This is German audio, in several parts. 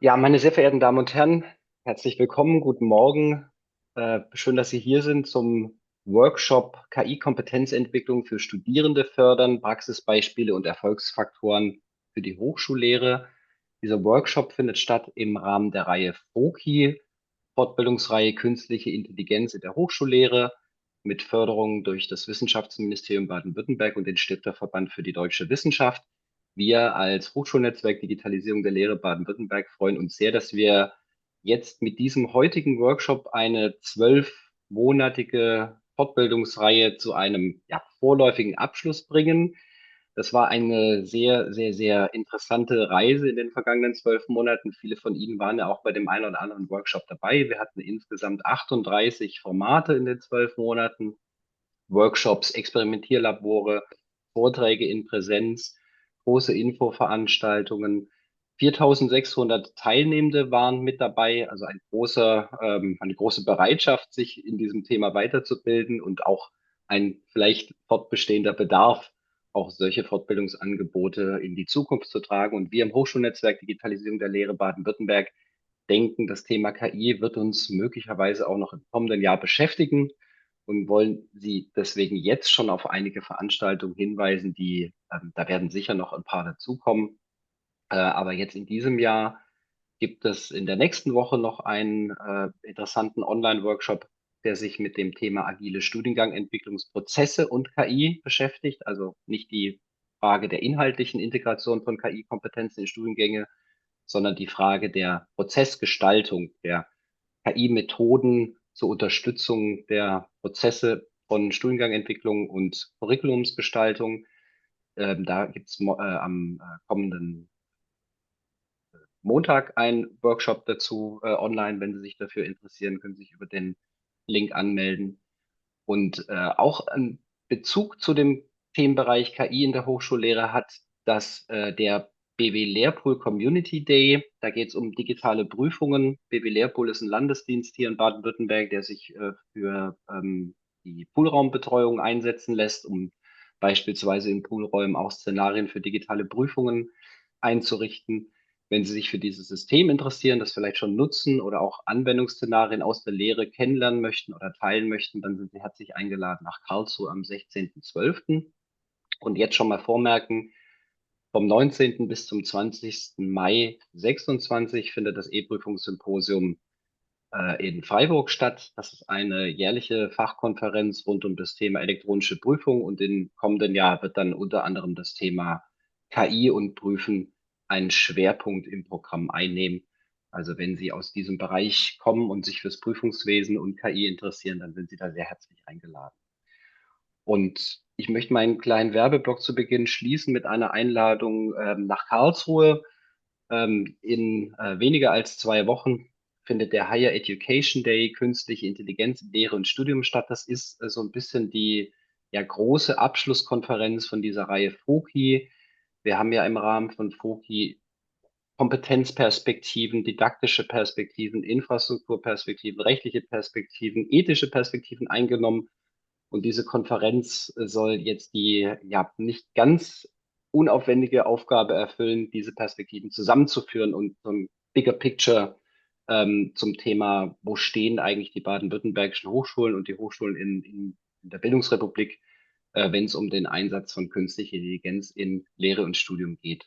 Ja, meine sehr verehrten Damen und Herren, herzlich willkommen, guten Morgen. Schön, dass Sie hier sind zum Workshop KI-Kompetenzentwicklung für Studierende fördern, Praxisbeispiele und Erfolgsfaktoren für die Hochschullehre. Dieser Workshop findet statt im Rahmen der Reihe FOKI, Fortbildungsreihe Künstliche Intelligenz in der Hochschullehre, mit Förderung durch das Wissenschaftsministerium Baden-Württemberg und den Stifterverband für die deutsche Wissenschaft. Wir als Hochschulnetzwerk Digitalisierung der Lehre Baden-Württemberg freuen uns sehr, dass wir jetzt mit diesem heutigen Workshop eine 12-monatige Fortbildungsreihe zu einem vorläufigen Abschluss bringen. Das war eine sehr, sehr, sehr interessante Reise in den vergangenen 12 Monaten. Viele von Ihnen waren ja auch bei dem einen oder anderen Workshop dabei. Wir hatten insgesamt 38 Formate in den 12 Monaten. Workshops, Experimentierlabore, Vorträge in Präsenz, große Infoveranstaltungen. 4.600 Teilnehmende waren mit dabei, also eine große Bereitschaft, sich in diesem Thema weiterzubilden und auch ein vielleicht fortbestehender Bedarf, auch solche Fortbildungsangebote in die Zukunft zu tragen. Und wir im Hochschulnetzwerk Digitalisierung der Lehre Baden-Württemberg denken, das Thema KI wird uns möglicherweise auch noch im kommenden Jahr beschäftigen und wollen Sie deswegen jetzt schon auf einige Veranstaltungen hinweisen, da werden sicher noch ein paar dazukommen. Aber jetzt in diesem Jahr gibt es in der nächsten Woche noch einen interessanten Online-Workshop, der sich mit dem Thema agile Studiengangentwicklungsprozesse und KI beschäftigt. Also nicht die Frage der inhaltlichen Integration von KI-Kompetenzen in Studiengänge, sondern die Frage der Prozessgestaltung, der KI-Methoden zur Unterstützung der Prozesse von Studiengangentwicklung und Curriculumsgestaltung. Da gibt es am kommenden Montag einen Workshop dazu online. Wenn Sie sich dafür interessieren, können Sie sich über den Link anmelden. Und auch ein Bezug zu dem Themenbereich KI in der Hochschullehre hat der BW Lehrpool Community Day. Da geht es um digitale Prüfungen. BW Lehrpool ist ein Landesdienst hier in Baden-Württemberg, der sich für die Poolraumbetreuung einsetzen lässt, um beispielsweise in Poolräumen auch Szenarien für digitale Prüfungen einzurichten. Wenn Sie sich für dieses System interessieren, das vielleicht schon nutzen oder auch Anwendungsszenarien aus der Lehre kennenlernen möchten oder teilen möchten, dann sind Sie herzlich eingeladen nach Karlsruhe am 16.12. Und jetzt schon mal vormerken, vom 19. bis zum 20. Mai 26 findet das E-Prüfungssymposium in Freiburg statt. Das ist eine jährliche Fachkonferenz rund um das Thema elektronische Prüfung und im kommenden Jahr wird dann unter anderem das Thema KI und Prüfen einen Schwerpunkt im Programm einnehmen. Also wenn Sie aus diesem Bereich kommen und sich fürs Prüfungswesen und KI interessieren, dann sind Sie da sehr herzlich eingeladen. Und ich möchte meinen kleinen Werbeblock zu Beginn schließen mit einer Einladung nach Karlsruhe. In weniger als 2 Wochen findet der Higher Education Day, Künstliche Intelligenz in Lehre und Studium statt. Das ist so ein bisschen die große Abschlusskonferenz von dieser Reihe FOKI. Wir haben ja im Rahmen von FOKI Kompetenzperspektiven, didaktische Perspektiven, Infrastrukturperspektiven, rechtliche Perspektiven, ethische Perspektiven eingenommen. Und diese Konferenz soll jetzt die nicht ganz unaufwendige Aufgabe erfüllen, diese Perspektiven zusammenzuführen und so ein Bigger Picture zum Thema, wo stehen eigentlich die baden-württembergischen Hochschulen und die Hochschulen in der Bildungsrepublik, wenn es um den Einsatz von künstlicher Intelligenz in Lehre und Studium geht.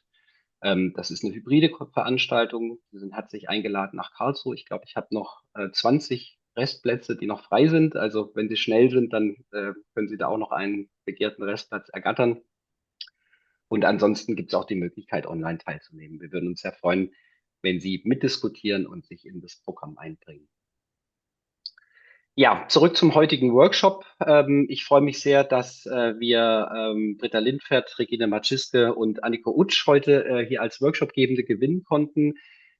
Das ist eine hybride Veranstaltung. Sie sind herzlich eingeladen nach Karlsruhe. Ich glaube, ich habe noch 20 Restplätze, die noch frei sind. Also wenn Sie schnell sind, dann können Sie da auch noch einen begehrten Restplatz ergattern. Und ansonsten gibt es auch die Möglichkeit, online teilzunehmen. Wir würden uns sehr freuen, wenn Sie mitdiskutieren und sich in das Programm einbringen. Ja, zurück zum heutigen Workshop. Ich freue mich sehr, dass wir Britta Lindfert, Regine Matschiske und Anniko Utsch heute hier als Workshopgebende gewinnen konnten,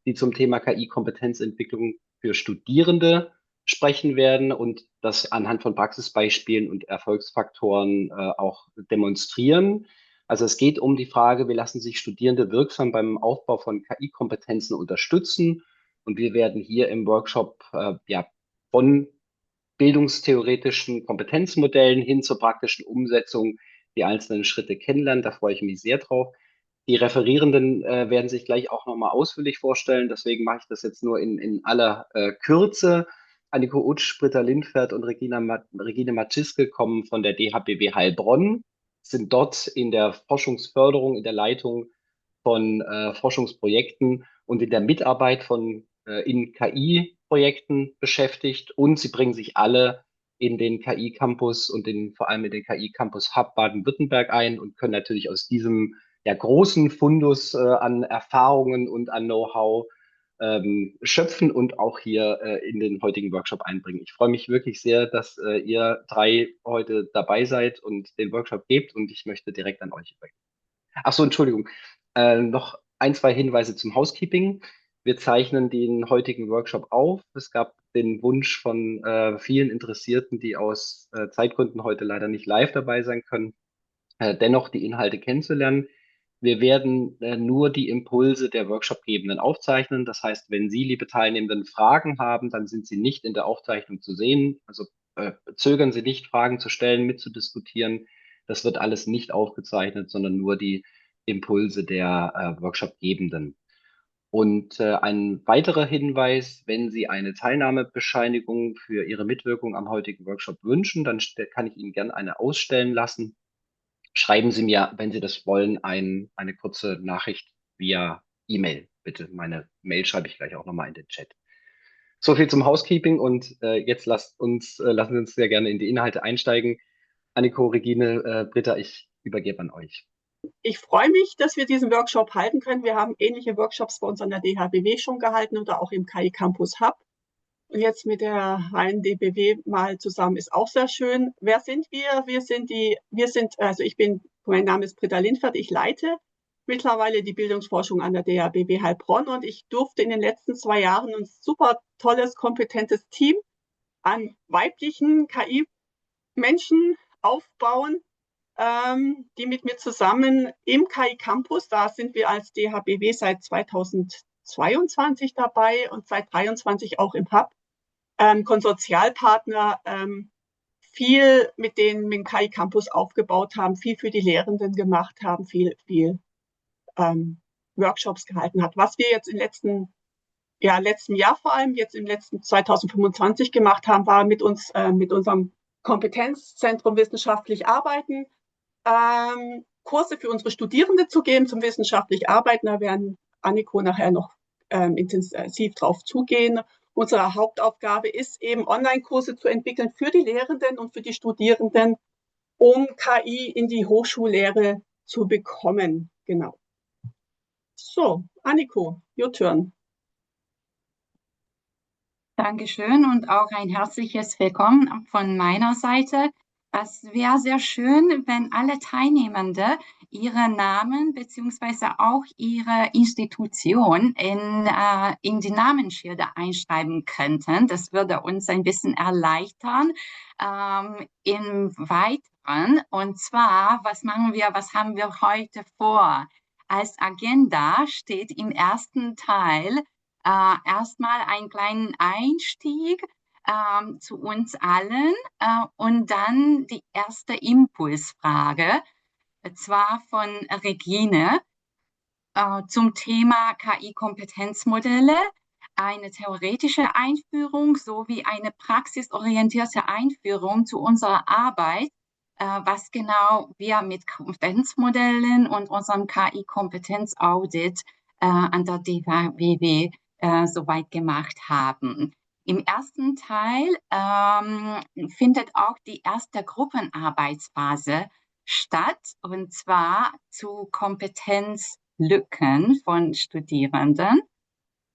die zum Thema KI-Kompetenzentwicklung für Studierende sprechen werden und das anhand von Praxisbeispielen und Erfolgsfaktoren auch demonstrieren. Also es geht um die Frage, wie lassen sich Studierende wirksam beim Aufbau von KI-Kompetenzen unterstützen? Und wir werden hier im Workshop von bildungstheoretischen Kompetenzmodellen hin zur praktischen Umsetzung die einzelnen Schritte kennenlernen. Da freue ich mich sehr drauf. Die Referierenden werden sich gleich auch nochmal ausführlich vorstellen. Deswegen mache ich das jetzt nur in aller Kürze. Anniko Utsch, Britta Lindfert und Regine Matschiske kommen von der DHBW Heilbronn, sind dort in der Forschungsförderung, in der Leitung von Forschungsprojekten und in der Mitarbeit in KI-Projekten beschäftigt. Und sie bringen sich alle in den KI-Campus und vor allem in den KI-Campus Hub Baden-Württemberg ein und können natürlich aus diesem großen Fundus an Erfahrungen und an Know-how schöpfen und auch hier in den heutigen Workshop einbringen. Ich freue mich wirklich sehr, dass ihr drei heute dabei seid und den Workshop gebt und ich möchte direkt an euch übergeben. Ach so, Entschuldigung. Noch ein, zwei Hinweise zum Housekeeping. Wir zeichnen den heutigen Workshop auf. Es gab den Wunsch von vielen Interessierten, die aus Zeitgründen heute leider nicht live dabei sein können, dennoch die Inhalte kennenzulernen. Wir werden nur die Impulse der Workshopgebenden aufzeichnen. Das heißt, wenn Sie, liebe Teilnehmenden, Fragen haben, dann sind sie nicht in der Aufzeichnung zu sehen. Also zögern Sie nicht, Fragen zu stellen, mitzudiskutieren. Das wird alles nicht aufgezeichnet, sondern nur die Impulse der Workshopgebenden. Und ein weiterer Hinweis, wenn Sie eine Teilnahmebescheinigung für Ihre Mitwirkung am heutigen Workshop wünschen, dann kann ich Ihnen gerne eine ausstellen lassen. Schreiben Sie mir, wenn Sie das wollen, eine kurze Nachricht via E-Mail, bitte. Meine Mail schreibe ich gleich auch nochmal in den Chat. So viel zum Housekeeping und jetzt lassen Sie uns sehr gerne in die Inhalte einsteigen. Anniko, Regine, Britta, ich übergebe an euch. Ich freue mich, dass wir diesen Workshop halten können. Wir haben ähnliche Workshops bei uns an der DHBW schon gehalten oder auch im KI Campus Hub. Und jetzt mit der HNDBW mal zusammen ist auch sehr schön. Wer sind wir? Mein Name ist Britta Lindfert, ich leite mittlerweile die Bildungsforschung an der DHBW Heilbronn und ich durfte in den letzten 2 Jahren ein super tolles, kompetentes Team an weiblichen KI-Menschen aufbauen, die mit mir zusammen im KI Campus, da sind wir als DHBW seit 2022 dabei und seit 2023 auch im Hub, Konsortialpartner, viel mit denen mit dem KI Campus aufgebaut haben, viel für die Lehrenden gemacht haben, viel Workshops gehalten hat. Was wir jetzt im letzten Jahr vor allem, jetzt im letzten 2025 gemacht haben, war mit unserem Kompetenzzentrum wissenschaftlich arbeiten, Kurse für unsere Studierende zu geben zum wissenschaftlich Arbeiten. Da werden Anniko nachher noch intensiv drauf zugehen. Unsere Hauptaufgabe ist eben, Online-Kurse zu entwickeln für die Lehrenden und für die Studierenden, um KI in die Hochschullehre zu bekommen. Genau. So, Anniko, your turn. Dankeschön und auch ein herzliches Willkommen von meiner Seite. Es wäre sehr schön, wenn alle Teilnehmende ihre Namen bzw. auch ihre Institution in die Namensschilder einschreiben könnten. Das würde uns ein bisschen erleichtern im Weiteren. Und zwar, was haben wir heute vor? Als Agenda steht im ersten Teil erstmal einen kleinen Einstieg zu uns allen und dann die erste Impulsfrage, zwar von Regine zum Thema KI-Kompetenzmodelle, eine theoretische Einführung sowie eine praxisorientierte Einführung zu unserer Arbeit, was genau wir mit Kompetenzmodellen und unserem KI-Kompetenzaudit an der DHBW soweit gemacht haben. Im ersten Teil findet auch die erste Gruppenarbeitsphase statt, und zwar zu Kompetenzlücken von Studierenden.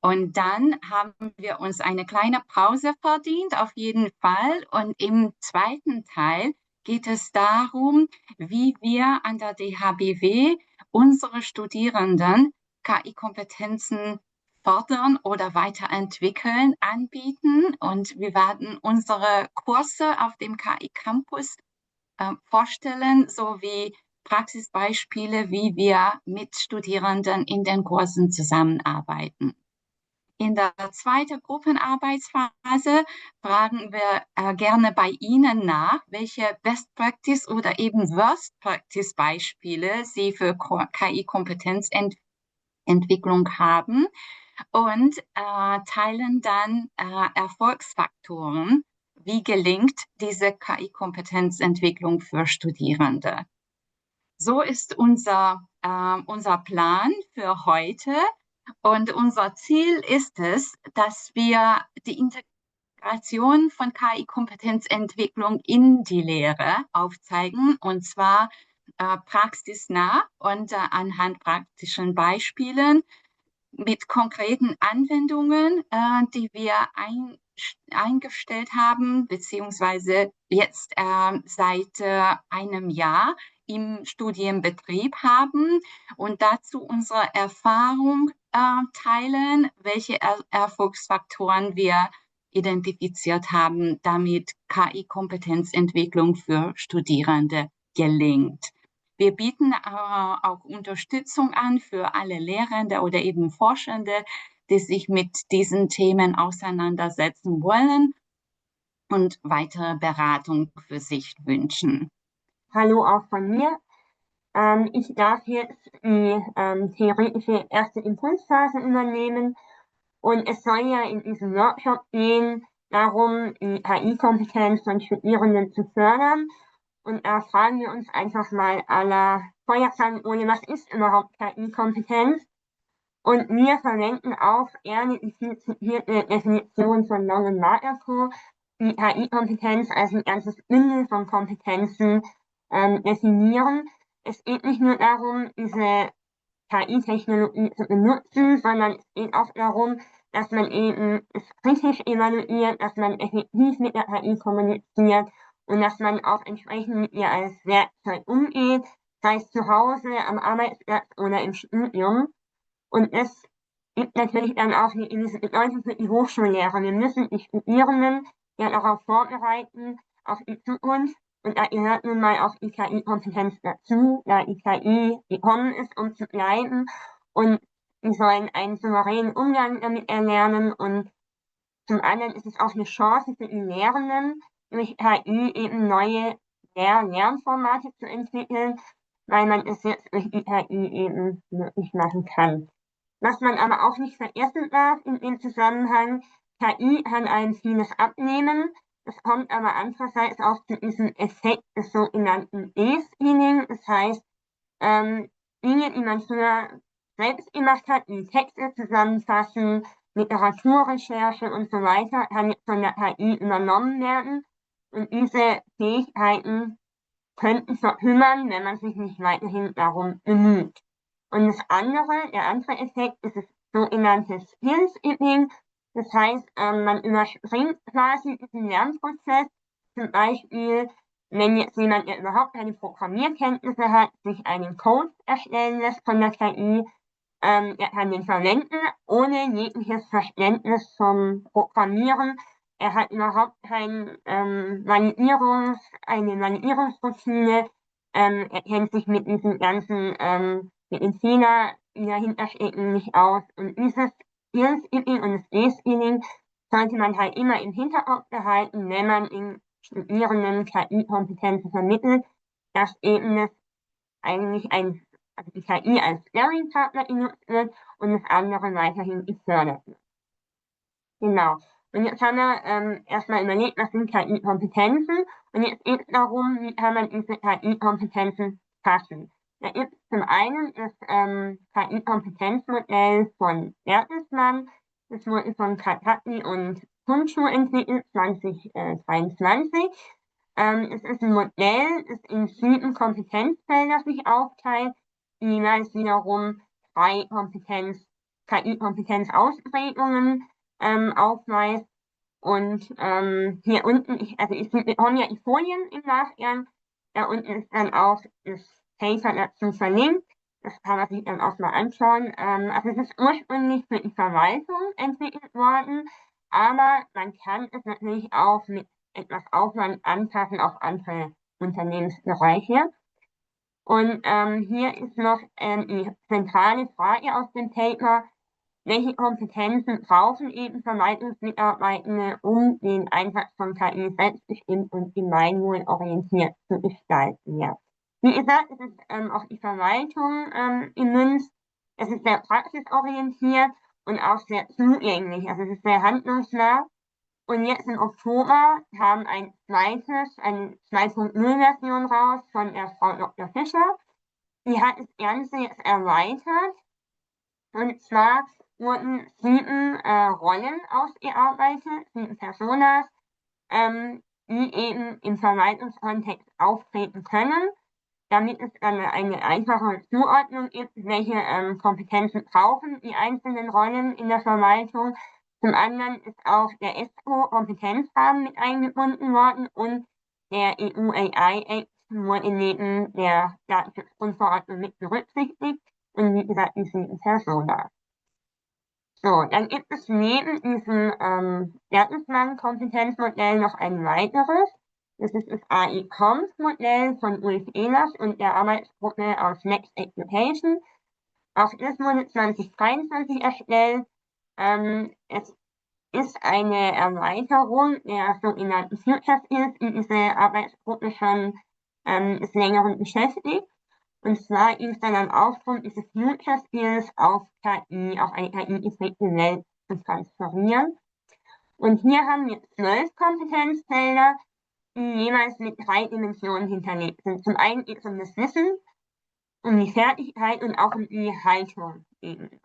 Und dann haben wir uns eine kleine Pause verdient, auf jeden Fall. Und im zweiten Teil geht es darum, wie wir an der DHBW unsere Studierenden KI-Kompetenzen fördern oder weiterentwickeln, anbieten. Und wir werden unsere Kurse auf dem KI-Campus vorstellen, sowie Praxisbeispiele, wie wir mit Studierenden in den Kursen zusammenarbeiten. In der zweiten Gruppenarbeitsphase fragen wir gerne bei Ihnen nach, welche Best Practice oder eben Worst Practice Beispiele Sie für KI-Kompetenzentwicklung haben und teilen dann Erfolgsfaktoren. Wie gelingt diese KI-Kompetenzentwicklung für Studierende? So ist unser Plan für heute. Und unser Ziel ist es, dass wir die Integration von KI-Kompetenzentwicklung in die Lehre aufzeigen, und zwar praxisnah und anhand praktischen Beispielen mit konkreten Anwendungen, die wir eingestellt haben, beziehungsweise jetzt seit einem Jahr im Studienbetrieb haben und dazu unsere Erfahrung teilen, welche Erfolgsfaktoren wir identifiziert haben, damit KI-Kompetenzentwicklung für Studierende gelingt. Wir bieten auch Unterstützung an für alle Lehrende oder eben Forschende, die sich mit diesen Themen auseinandersetzen wollen und weitere Beratung für sich wünschen. Hallo auch von mir. Ich darf jetzt die theoretische erste Impulsphase übernehmen und es soll ja in diesem Workshop gehen, darum, die KI-Kompetenz von Studierenden zu fördern. Und da fragen wir uns einfach mal aller Feuerkanone, was ist überhaupt KI-Kompetenz? Und wir verwenden auch gerne die viel zitierte Definition von Long und Marco, die KI-Kompetenz als ein ganzes Bündel von Kompetenzen definieren. Es geht nicht nur darum, diese KI-Technologie zu benutzen, sondern es geht auch darum, dass man eben es kritisch evaluiert, dass man effektiv mit der KI kommuniziert und dass man auch entsprechend mit ihr als Werkzeug umgeht, sei es zu Hause, am Arbeitsplatz oder im Studium. Und es gibt natürlich dann auch eine gewisse Bedeutung für die Hochschullehrer. Wir müssen die Studierenden ja darauf vorbereiten, auf die Zukunft. Und da gehört nun mal auch die KI-Kompetenz dazu, da die KI gekommen ist, um zu bleiben. Und sie sollen einen souveränen Umgang damit erlernen. Und zum anderen ist es auch eine Chance für die Lehrenden, durch KI eben neue Lernformate zu entwickeln, weil man es jetzt durch die KI eben möglich machen kann. Was man aber auch nicht vergessen darf in dem Zusammenhang, KI kann einem vieles abnehmen. Es kommt aber andererseits auch zu diesem Effekt des sogenannten E-Spinning. Das heißt, Dinge, die man früher selbst gemacht hat, wie Texte zusammenfassen, Literaturrecherche und so weiter, kann jetzt von der KI übernommen werden. Und diese Fähigkeiten könnten verkümmern, wenn man sich nicht weiterhin darum bemüht. Und der andere Effekt ist das sogenannte Skill-Skipping. Das heißt, man überspringt quasi diesen Lernprozess. Zum Beispiel, wenn jetzt jemand, der überhaupt keine Programmierkenntnisse hat, sich einen Code erstellen lässt von der KI, er kann den verwenden, ohne jegliches Verständnis vom Programmieren. Er hat überhaupt keine Validierungsroutine. Er kennt sich mit diesen ganzen mit den Fehler, die dahinter stecken, nicht aus. Und dieses Skill-Skipping und das E-Skilling sollte man halt immer im Hinterkopf behalten, wenn man in Studierenden KI-Kompetenzen vermittelt, dass eben das eigentlich also die KI als Learning-Partner genutzt wird und das andere weiterhin gefördert wird. Genau. Und jetzt haben wir erstmal überlegt, was sind KI-Kompetenzen, und jetzt geht es darum, wie kann man diese KI-Kompetenzen fassen. Da gibt es zum einen das KI-Kompetenzmodell von Bertelsmann. Das wurde von Katakli und Kundschuh entwickelt, 2023. Es ist ein Modell, das in 7 Kompetenzfelder sich aufteilt, die jeweils wiederum 3 KI-Kompetenzausprägungen aufweist. Und hier unten, wir bekommen ja die Folien im Nachgang, da unten ist dann auch das Paper dazu verlinkt. Das kann man sich dann auch mal anschauen. Also es ist ursprünglich für die Verwaltung entwickelt worden, aber man kann es natürlich auch mit etwas Aufwand anpassen auf andere Unternehmensbereiche. Und hier ist noch die zentrale Frage aus dem Paper, welche Kompetenzen brauchen eben Verwaltungsmitarbeitende, um den Einsatz von KI selbstbestimmt und gemeinwohlorientiert zu gestalten. Ja. Wie gesagt, es ist auf die Verwaltung gemünzt, es ist sehr praxisorientiert und auch sehr zugänglich, also es ist sehr handlungsnah. Und jetzt im Oktober kam eine 2.0-Version raus von der Frau Dr. Fischer. Die hat das Ganze jetzt erweitert. Und zwar wurden 7 Rollen ausgearbeitet, 7 Personas, die eben im Verwaltungskontext auftreten können, damit es eine einfache Zuordnung gibt, welche Kompetenzen brauchen die einzelnen Rollen in der Verwaltung. Zum anderen ist auch der ESCO-Kompetenzrahmen mit eingebunden worden und der EU AI Act wurde neben der Datenschutzgrundverordnung mit berücksichtigt und wie gesagt die 7 Personas. So, dann gibt es neben diesem Bertelsmann-Kompetenzmodell noch ein weiteres. Das ist das AI-Comms-Modell von Ulf Ehlers und der Arbeitsgruppe aus Next Education. Auch das wurde 2023 erstellt. Es ist eine Erweiterung der sogenannten Future Skills, die diese Arbeitsgruppe schon des Längeren beschäftigt. Und zwar ging es dann am Aufgrund diese Future Skills auf KI, auf eine KI-geprägte Welt zu transferieren. Und hier haben wir 12 Kompetenzfelder, die jeweils mit 3 Dimensionen hinterlegt sind. Zum einen geht es um das Wissen, um die Fertigkeit und auch um die Haltung.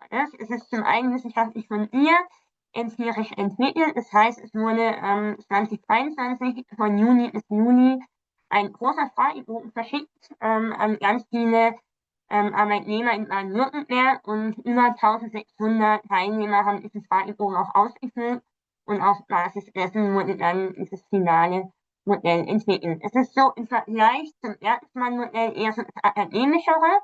Es ist zum einen wissenschaftlich fundiert, empirisch entwickelt. Das heißt, es wurde 2023 von Juni bis Juli ein großer Fragebogen verschickt an ganz viele Arbeitnehmer in Baden-Württemberg und über 1600 Teilnehmer haben diesen Fragebogen auch ausgefüllt und auf Basis dessen wurde dann dieses finale Modell entwickelt. Es ist so im Vergleich zum Bertelsmann-Modell eher so das akademischere.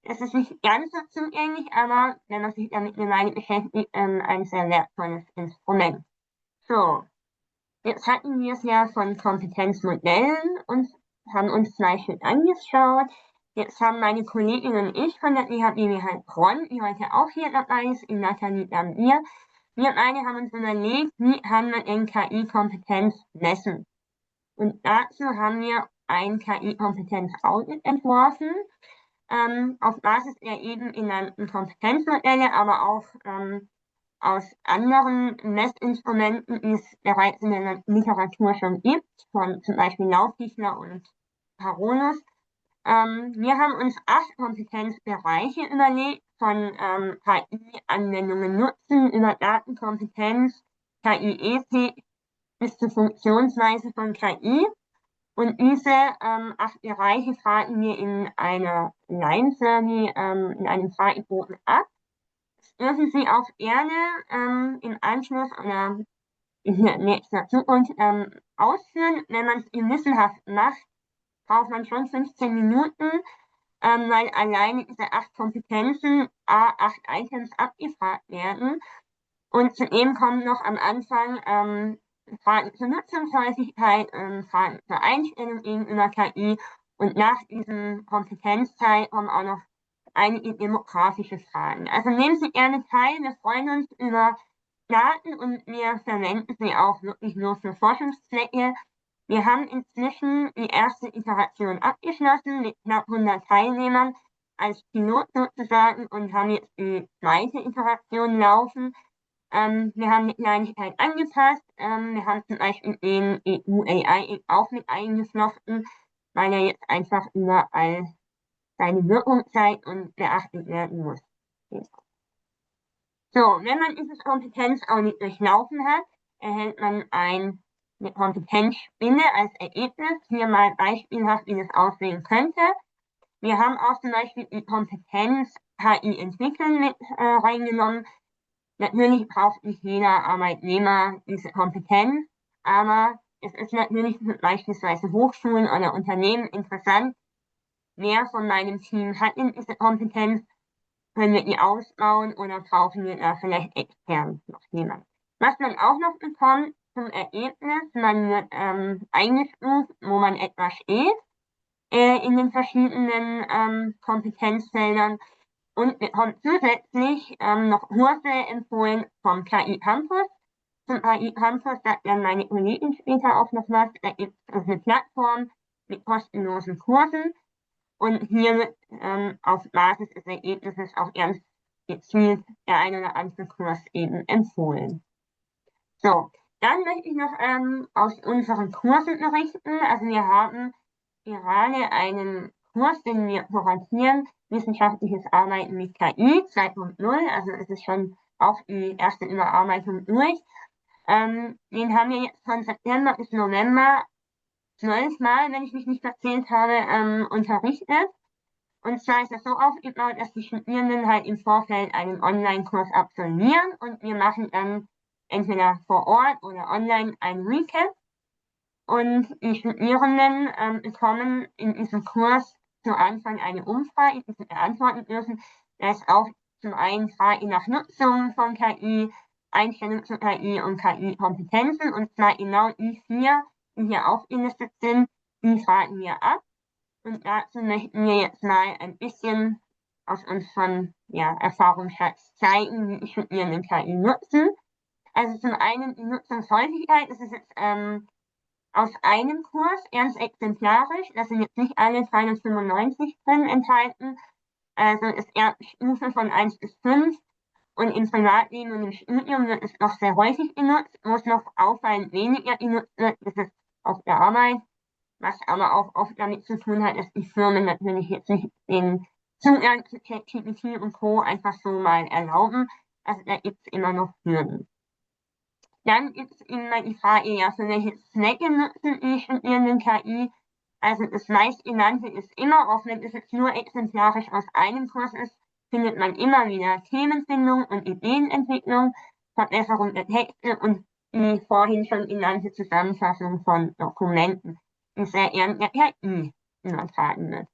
Es ist nicht ganz so zugänglich, aber wenn man sich damit eine Weile beschäftigt, ein sehr wertvolles Instrument. So, jetzt hatten wir es ja von Kompetenzmodellen und haben uns 2 Stück angeschaut. Jetzt haben meine Kollegin und ich von der IHBW Heilbronn, die heute auch hier dabei ist, in Nathalie Damir, wir beide haben uns überlegt, wie kann man denn KI-Kompetenz messen? Und dazu haben wir ein KI-Kompetenz-Audit entworfen, auf Basis der eben genannten Kompetenzmodelle, aber auch aus anderen Messinstrumenten, die es bereits in der Literatur schon gibt, von zum Beispiel Laufdichler und Parolus. Wir haben uns 8 Kompetenzbereiche überlegt, von KI-Anwendungen nutzen, über Datenkompetenz, KI-Ethik bis zur Funktionsweise von KI. Und diese 8 Bereiche fragen wir in einer Line-Survey, in einem Fragebogen ab. Das dürfen Sie auch gerne im Anschluss oder in der nächsten Zukunft ausführen. Wenn man es gewissenhaft macht, braucht man schon 15 Minuten, weil alleine diese 8 Kompetenzen 8 Items abgefragt werden. Und zudem kommen noch am Anfang Fragen zur Nutzungshäufigkeit, Fragen zur Einstellung gegenüber KI und nach diesem Kompetenzteil kommen auch noch einige demografische Fragen. Also nehmen Sie gerne teil, wir freuen uns über Daten und wir verwenden sie auch wirklich nur für Forschungszwecke. Wir haben inzwischen die erste Iteration abgeschlossen mit knapp 100 Teilnehmern als Pilot sozusagen und haben jetzt die zweite Iteration laufen. Wir haben die Kleinigkeit angepasst. Wir haben zum Beispiel den EU AI auch mit eingeflochten, weil er jetzt einfach überall seine Wirkung zeigt und beachtet werden muss. So, wenn man dieses Kompetenzaudit durchlaufen hat, erhält man eine Kompetenzspinne als Ergebnis. Hier mal beispielhaft, wie das aussehen könnte. Wir haben auch zum Beispiel die Kompetenz KI entwickeln mit reingenommen. Natürlich braucht nicht jeder Arbeitnehmer diese Kompetenz, aber es ist natürlich für beispielsweise Hochschulen oder Unternehmen interessant, wer von meinem Team hat denn diese Kompetenz, können wir die ausbauen oder brauchen wir da vielleicht extern noch jemanden. Was man auch noch bekommt zum Ergebnis, man wird eingestuft, wo man etwa steht in den verschiedenen Kompetenzfeldern. und bekommt zusätzlich noch Kurse empfohlen vom KI Campus. Zum KI Campus sagt dann meine Kollegin später auch noch was. Da gibt es eine Plattform mit kostenlosen Kursen und hier wird auf Basis des Ergebnisses auch erst gezielt der ein oder andere Kurs eben empfohlen. So, dann möchte ich noch aus unseren Kursen berichten. Also wir haben gerade einen Kurs, den wir kuratieren, wissenschaftliches Arbeiten mit KI 2.0, also es ist schon auch die erste Überarbeitung durch. Den haben wir jetzt von September bis November 12 Mal, wenn ich mich nicht verzählt habe, unterrichtet. Und zwar ist es so aufgebaut, dass die Studierenden halt im Vorfeld einen Online-Kurs absolvieren und wir machen dann entweder vor Ort oder online ein Recap. Und die Studierenden bekommen in diesem Kurs zu Anfang eine Umfrage, die sie beantworten dürfen. Da ist auch zum einen Frage nach Nutzung von KI, Einstellung zu KI und KI-Kompetenzen. Und zwar genau die 4, die hier aufgelistet sind, die fragen wir ab. Und dazu möchten wir jetzt mal ein bisschen aus unserem Erfahrungsschatz zeigen, wie die Studierenden KI nutzen. Also zum einen die Nutzungshäufigkeit, das ist jetzt aus einem Kurs, ganz exemplarisch, da sind jetzt nicht alle 395 drin enthalten, also ist eher Stufe von 1 bis 5 und im Privatleben und im Studium wird es noch sehr häufig genutzt, wo es noch auffallend weniger genutzt wird, ist es auf der Arbeit, was aber auch oft damit zu tun hat, dass die Firmen natürlich jetzt nicht den Zugang zu ChatGPT und Co. einfach so mal erlauben, also da gibt es immer noch Hürden. Dann gibt es immer die Frage, ja, für welche Zwecke nutzen die Studierenden KI? Also das meistgenannte ist immer, auch wenn es jetzt nur exemplarisch aus einem Kurs ist, findet man immer wieder Themenfindung und Ideenentwicklung, Verbesserung der Texte und die vorhin schon genannte Zusammenfassung von Dokumenten, die sehr gern der KI übertragen wird.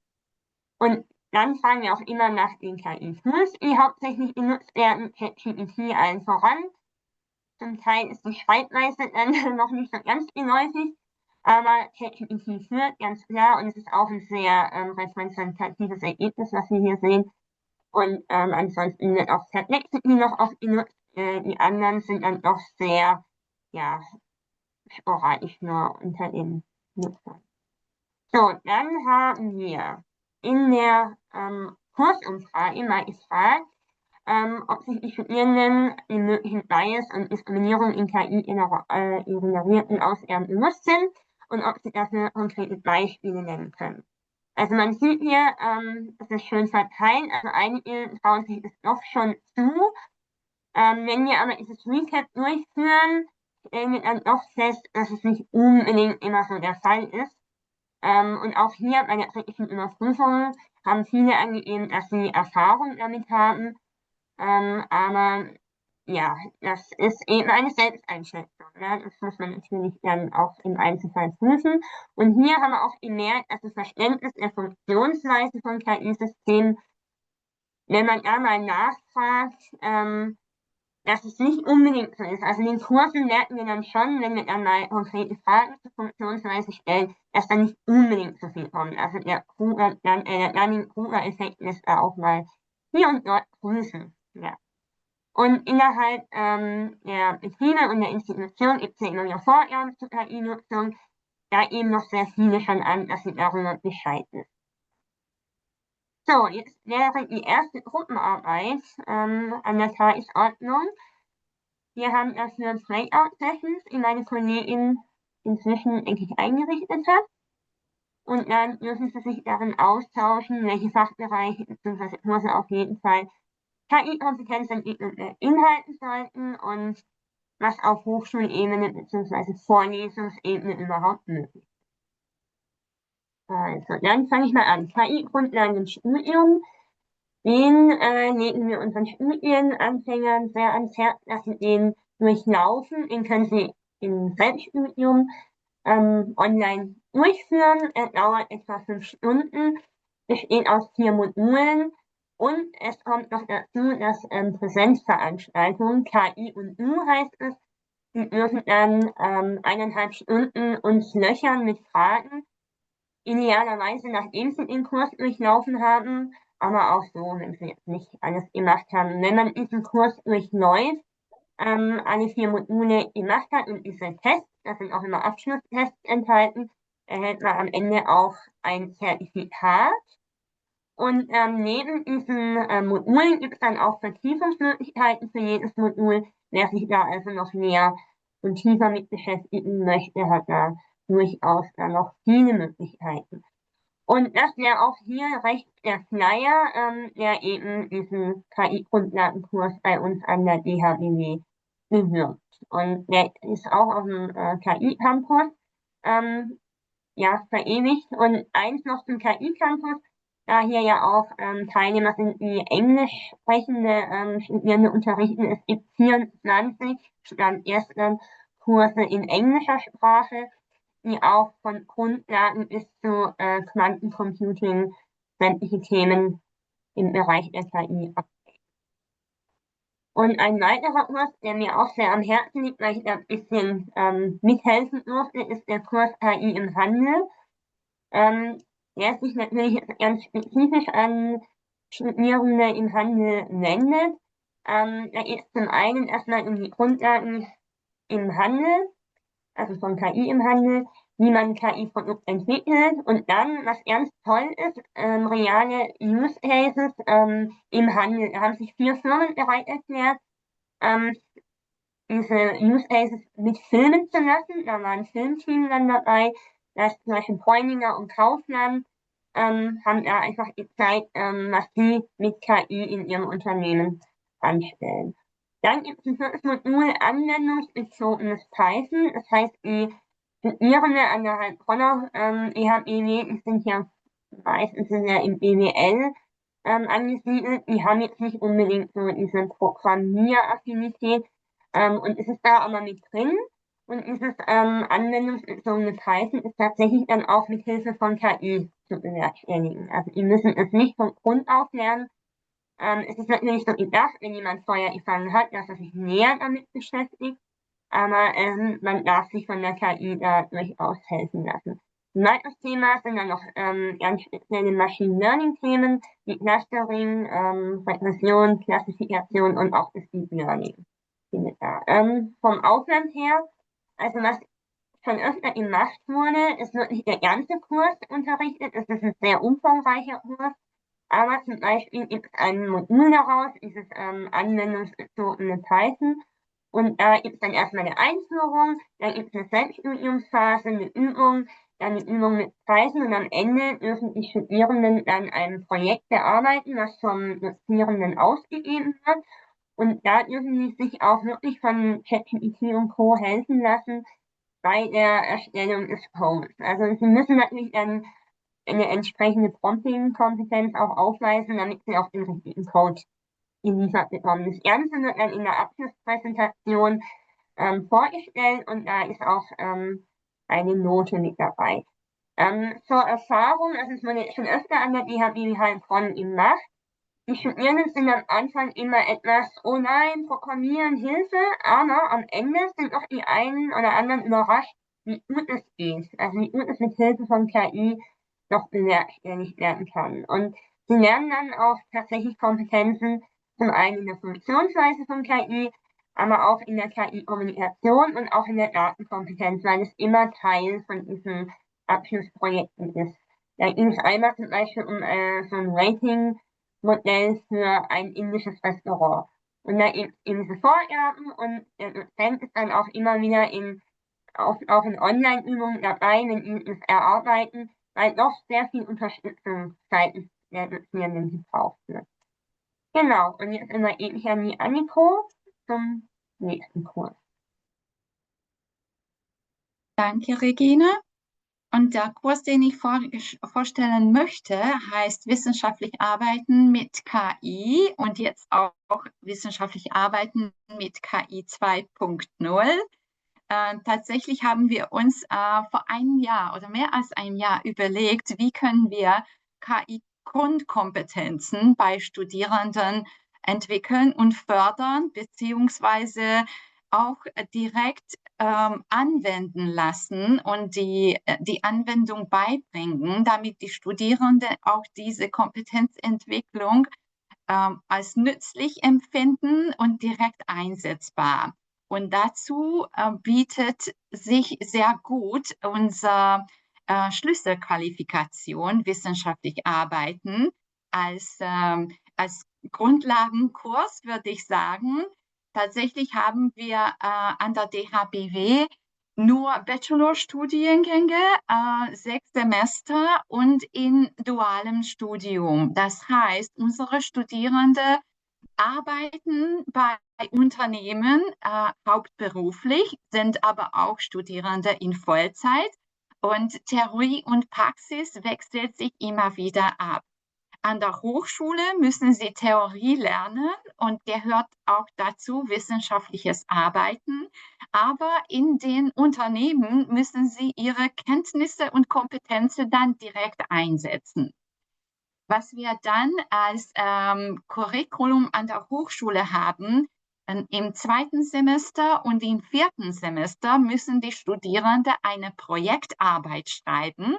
Und dann fragen wir auch immer nach den KI-Tools, die hauptsächlich genutzt werden, ChatGPT allen voran. Zum Teil ist die Schreibweise dann noch nicht so ganz geläufig, aber ChatGPT führt ganz klar und es ist auch ein sehr repräsentatives Ergebnis, was wir hier sehen. Und ansonsten wird auch Perplexity noch oft genutzt. Die anderen sind dann doch sehr, sporadisch nur unter den Nutzern. So, dann haben wir in der Kursumfrage mal gefragt, ob sich die Studierenden den möglichen Bias und Diskriminierung in KI generierten Ausgaben bewusst sind und ob sie dafür konkrete Beispiele nennen können. Also man sieht hier, das ist schön verteilt, also einige trauen sich das doch schon zu. Wenn wir aber dieses Recap durchführen, stellen wir dann doch fest, dass es nicht unbedingt immer so der Fall ist. Und auch hier bei der kritischen Überprüfung haben viele angegeben, dass sie Erfahrung damit haben. Aber ja, das ist eben eine Selbsteinschätzung. Ne? Das muss man natürlich dann auch im Einzelfall prüfen. Und hier haben wir auch gemerkt, dass das Verständnis der Funktionsweise von KI-Systemen, wenn man da mal nachfragt, dass es nicht unbedingt so ist. Also in den Kursen merken wir dann schon, wenn wir dann mal konkrete Fragen zur Funktionsweise stellen, dass da nicht unbedingt so viel kommt. Also der Dunning-Kruger-Effekt lässt da auch mal hier und dort grüßen. Ja. Und innerhalb der Betriebe und der Institution gibt es ja immer wieder Vorgaben zur KI-Nutzung, da eben noch sehr viele schon an, dass sie darüber Bescheid wissen. So, jetzt wäre die erste Gruppenarbeit an der Tagesordnung. Wir haben dafür Breakout-Sessions, die meine Kollegin inzwischen, denke ich, eingerichtet hat. Und dann dürfen Sie sich darin austauschen, welche Fachbereiche bzw. Kurse auf jeden Fall KI-Kompetenzentwicklung beinhalten sollten und was auf Hochschulebene bzw. Vorlesungsebene überhaupt möglich ist. Also, dann fange ich mal an. KI-Grundlagen im Studium. Den legen wir unseren Studienanfängern sehr ans Herz, dass sie den durchlaufen. Den können sie im Selbststudium online durchführen. Er dauert etwa 5 Stunden, besteht aus 4 Modulen und es kommt noch dazu, dass Präsenzveranstaltungen, KI und U heißt es, die dürfen dann 1,5 Stunden uns löchern mit Fragen. Idealerweise, nachdem sie den Kurs durchlaufen haben, aber auch so, wenn sie jetzt nicht alles gemacht haben. Wenn man diesen Kurs durchläuft, alle 4 Module gemacht hat und diese Tests, da sind auch immer Abschlusstests enthalten, erhält man am Ende auch ein Zertifikat. Und neben diesen Modulen gibt es dann auch Vertiefungsmöglichkeiten für jedes Modul. Wer sich da also noch näher und tiefer mit beschäftigen möchte, hat da durchaus dann noch viele Möglichkeiten. Und das wäre auch hier rechts der Flyer, der eben diesen KI-Grundlagenkurs bei uns an der DHBW bewirbt. Und der ist auch auf dem KI-Campus verewigt. Und eins noch zum KI-Campus, da hier ja auch Teilnehmer sind, die Englisch sprechende Studierende unterrichten. Es gibt 24 Stand ersten Kurse in englischer Sprache, die auch von Grundlagen bis zu Quantencomputing sämtliche Themen im Bereich der KI abdecken. Und ein weiterer Kurs, der mir auch sehr am Herzen liegt, weil ich da ein bisschen mithelfen durfte, ist der Kurs KI im Handel. Der sich natürlich ganz spezifisch an Studierende im Handel wendet. Da geht es zum einen erstmal um die Grundlagen im Handel, also von KI im Handel, wie man KI-Produkt entwickelt und dann, was ganz toll ist, reale Use Cases im Handel. Da haben sich 4 Firmen bereit erklärt, diese Use Cases mit filmen zu lassen. Da war ein Filmteam dann dabei, da ist zum Beispiel Bräuninger und Kaufland, haben da einfach gezeigt, was sie mit KI in ihrem Unternehmen anstellen. Dann gibt es ein 4. Modul anwendungsbezogenes Python. Das heißt, die Studierende an der Heilbronner EHBW sind ja meistens im BWL angesiedelt. Die haben jetzt nicht unbedingt so diese Programmieraffinität und es ist da aber mit drin. Und dieses anwendungsbezogene Python ist tatsächlich dann auch mit Hilfe von KI zu bewerkstelligen. Also die müssen es nicht von Grund auf lernen. Es ist natürlich so gedacht, wenn jemand Feuer gefangen hat, dass er sich näher damit beschäftigt. Aber man darf sich von der KI da durchaus helfen lassen. Ein weiteres Thema sind dann noch ganz spezielle Machine Learning Themen, wie Clustering, Regression, Klassifikation und auch das Deep Learning. Vom Aufwand her, also was schon öfter gemacht wurde, ist wirklich der ganze Kurs unterrichtet. Es ist ein sehr umfangreicher Kurs. Aber zum Beispiel gibt es ein Modul daraus, dieses anwendungsbezogene Python. Und da gibt es dann erstmal eine Einführung, dann gibt es eine Selbststudiumsphase, eine Übung, dann eine Übung mit Python und am Ende dürfen die Studierenden dann ein Projekt bearbeiten, was vom Dozierenden ausgegeben wird. Und da dürfen sie sich auch wirklich von ChatGPT und Co. helfen lassen bei der Erstellung des Codes. Also sie müssen natürlich dann eine entsprechende Prompting-Kompetenz auch aufweisen, damit sie auch den richtigen Code geliefert bekommen. Das Ganze wird dann in der Abschlusspräsentation vorgestellt und da ist auch eine Note mit dabei. Zur Erfahrung, also es wurde schon öfter an der DHBW Heilbronn gemacht. Die Studierenden sind am Anfang immer etwas, oh nein, Programmieren, Hilfe, aber am Ende sind auch die einen oder anderen überrascht, wie gut es geht. Also wie gut es mit Hilfe von KI doch bewerkstelligt werden kann. Und sie lernen dann auch tatsächlich Kompetenzen, zum einen in der Funktionsweise von KI, aber auch in der KI-Kommunikation und auch in der Datenkompetenz, weil es immer Teil von diesen Abschlussprojekten ist. Da ging es einmal zum Beispiel um so ein Rating-Modell für ein indisches Restaurant. Und da gibt es eben diese Vorgaben und der Dozent ist dann auch immer wieder auch in Online-Übungen dabei, wenn die das erarbeiten, weil doch sehr viel Unterstützung seitens der Dozierenden gebraucht wird. Genau, und jetzt übergebe ich an die Anniko zum nächsten Kurs. Danke, Regine. Und der Kurs, den ich vorstellen möchte, heißt Wissenschaftlich Arbeiten mit KI und jetzt auch Wissenschaftlich Arbeiten mit KI 2.0. Tatsächlich haben wir uns vor einem Jahr oder mehr als einem Jahr überlegt, wie können wir KI-Grundkompetenzen bei Studierenden entwickeln und fördern, beziehungsweise auch direkt anwenden lassen und die Anwendung beibringen, damit die Studierenden auch diese Kompetenzentwicklung als nützlich empfinden und direkt einsetzbar. Und dazu bietet sich sehr gut unsere Schlüsselqualifikation wissenschaftlich arbeiten als Grundlagenkurs, würde ich sagen. Tatsächlich haben wir an der DHBW nur Bachelorstudiengänge, 6 Semester und in dualem Studium. Das heißt, unsere Studierenden arbeiten bei Unternehmen hauptberuflich, sind aber auch Studierende in Vollzeit und Theorie und Praxis wechselt sich immer wieder ab. An der Hochschule müssen sie Theorie lernen und gehört auch dazu wissenschaftliches Arbeiten. Aber in den Unternehmen müssen sie ihre Kenntnisse und Kompetenzen dann direkt einsetzen. Was wir dann als Curriculum an der Hochschule haben, im 2. Semester und im 4. Semester müssen die Studierenden eine Projektarbeit schreiben,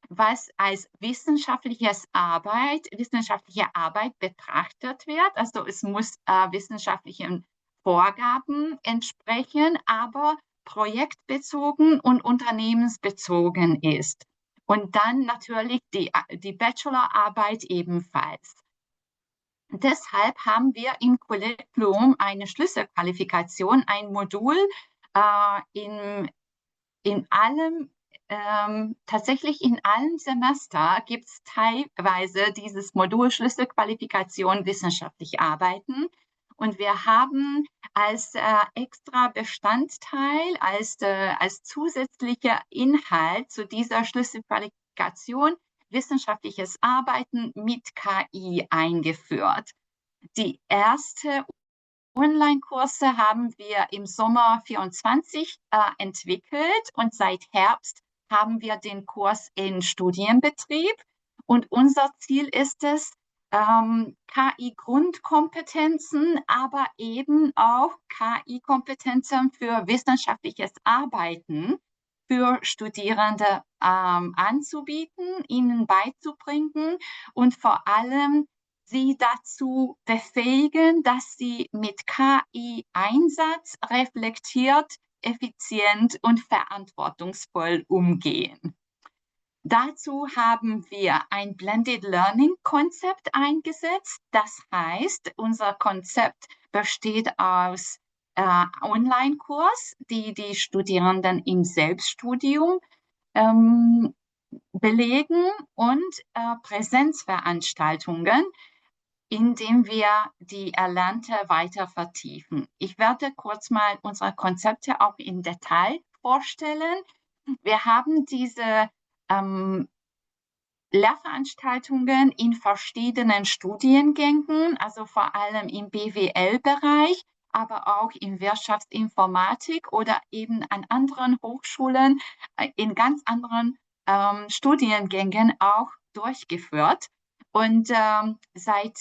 was als wissenschaftliche Arbeit betrachtet wird. Also es muss wissenschaftlichen Vorgaben entsprechen, aber projektbezogen und unternehmensbezogen ist. Und dann natürlich die Bachelorarbeit ebenfalls. Deshalb haben wir im Curriculum eine Schlüsselqualifikation, ein Modul in allem, tatsächlich in allen Semester gibt es teilweise dieses Modul Schlüsselqualifikation wissenschaftlich arbeiten. Und wir haben als extra Bestandteil, als zusätzlicher Inhalt zu dieser Schlüsselqualifikation wissenschaftliches Arbeiten mit KI eingeführt. Die erste Online-Kurse haben wir im Sommer 24 entwickelt und seit Herbst haben wir den Kurs in Studienbetrieb. Und unser Ziel ist es, KI-Grundkompetenzen, aber eben auch KI-Kompetenzen für wissenschaftliches Arbeiten für Studierende anzubieten, ihnen beizubringen und vor allem sie dazu befähigen, dass sie mit KI-Einsatz reflektiert, effizient und verantwortungsvoll umgehen. Dazu haben wir ein Blended Learning Konzept eingesetzt. Das heißt, unser Konzept besteht aus Online-Kurs, die die Studierenden im Selbststudium belegen und Präsenzveranstaltungen, indem wir die Erlernte weiter vertiefen. Ich werde kurz mal unsere Konzepte auch im Detail vorstellen. Wir haben diese Lehrveranstaltungen in verschiedenen Studiengängen, also vor allem im BWL-Bereich, aber auch in Wirtschaftsinformatik oder eben an anderen Hochschulen in ganz anderen Studiengängen auch durchgeführt. Und seit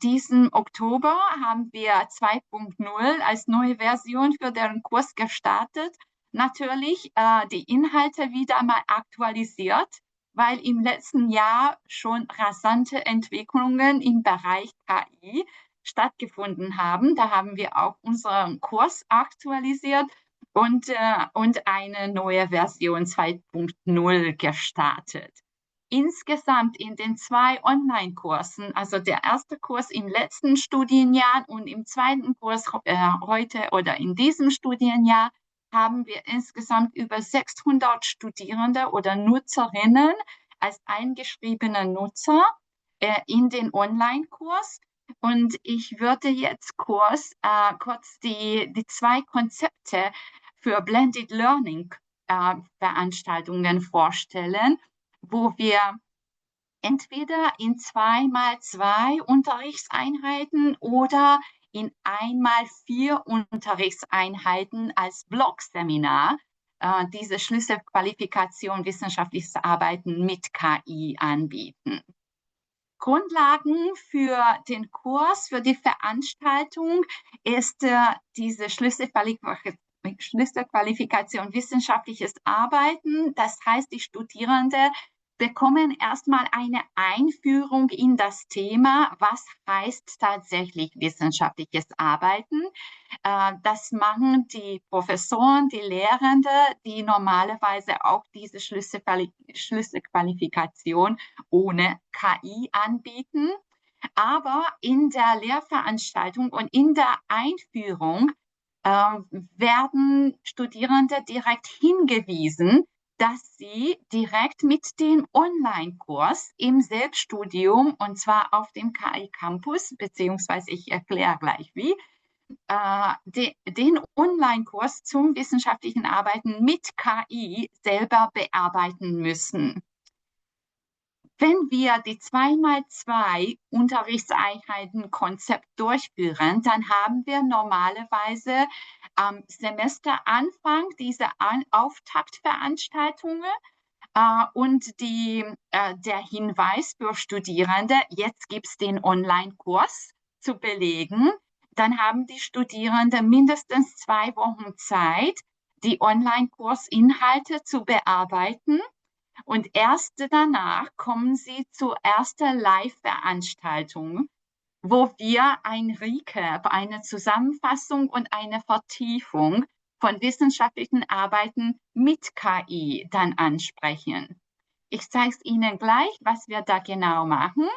diesem Oktober haben wir 2.0 als neue Version für den Kurs gestartet. Natürlich die Inhalte wieder mal aktualisiert, weil im letzten Jahr schon rasante Entwicklungen im Bereich KI stattgefunden haben. Da haben wir auch unseren Kurs aktualisiert und eine neue Version 2.0 gestartet. Insgesamt in den 2 Online-Kursen, also der erste Kurs im letzten Studienjahr und im zweiten Kurs heute oder in diesem Studienjahr, haben wir insgesamt über 600 Studierende oder Nutzerinnen als eingeschriebene Nutzer in den Online-Kurs. Und ich würde jetzt kurz die 2 Konzepte für Blended Learning Veranstaltungen vorstellen, wo wir entweder in 2x2 Unterrichtseinheiten oder in 1x4 Unterrichtseinheiten als Blogseminar diese Schlüsselqualifikation wissenschaftliches Arbeiten mit KI anbieten. Grundlagen für den Kurs, für die Veranstaltung ist diese Schlüsselqualifikation wissenschaftliches Arbeiten. Das heißt, die Studierenden bekommen erstmal eine Einführung in das Thema, was heißt tatsächlich wissenschaftliches Arbeiten. Das machen die Professoren, die Lehrenden, die normalerweise auch diese Schlüsselqualifikation ohne KI anbieten. Aber in der Lehrveranstaltung und in der Einführung werden Studierende direkt hingewiesen, dass sie direkt mit dem Online-Kurs im Selbststudium, und zwar auf dem KI Campus, beziehungsweise ich erkläre gleich wie, den Online-Kurs zum wissenschaftlichen Arbeiten mit KI selber bearbeiten müssen. Wenn wir die 2x2 Unterrichtseinheiten-Konzept durchführen, dann haben wir normalerweise am Semesteranfang diese Auftaktveranstaltungen und der Hinweis für Studierende, jetzt gibt es den Online-Kurs zu belegen. Dann haben die Studierenden mindestens 2 Wochen Zeit, die Online-Kursinhalte zu bearbeiten. Und erst danach kommen sie zur ersten Live-Veranstaltung, wo wir ein Recap, eine Zusammenfassung und eine Vertiefung von wissenschaftlichen Arbeiten mit KI dann ansprechen. Ich zeige es Ihnen gleich, was wir da genau machen.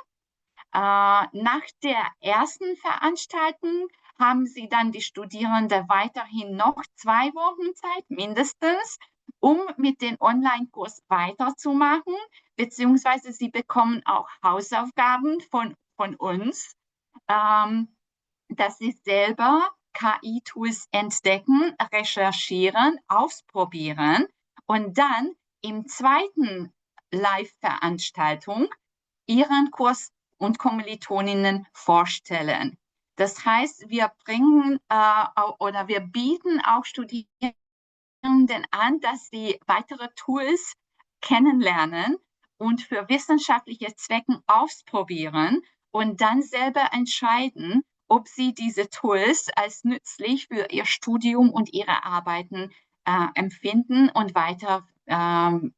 Nach der ersten Veranstaltung haben Sie dann die Studierenden weiterhin noch 2 Wochen Zeit, mindestens, um mit dem Online-Kurs weiterzumachen, beziehungsweise Sie bekommen auch Hausaufgaben von uns, dass Sie selber KI-Tools entdecken, recherchieren, ausprobieren und dann im zweiten Live-Veranstaltung Ihren Kurs und Kommilitoninnen vorstellen. Das heißt, wir bringen oder wir bieten auch Studierenden an, dass sie weitere Tools kennenlernen und für wissenschaftliche Zwecke ausprobieren und dann selber entscheiden, ob sie diese Tools als nützlich für ihr Studium und ihre Arbeiten empfinden und weiter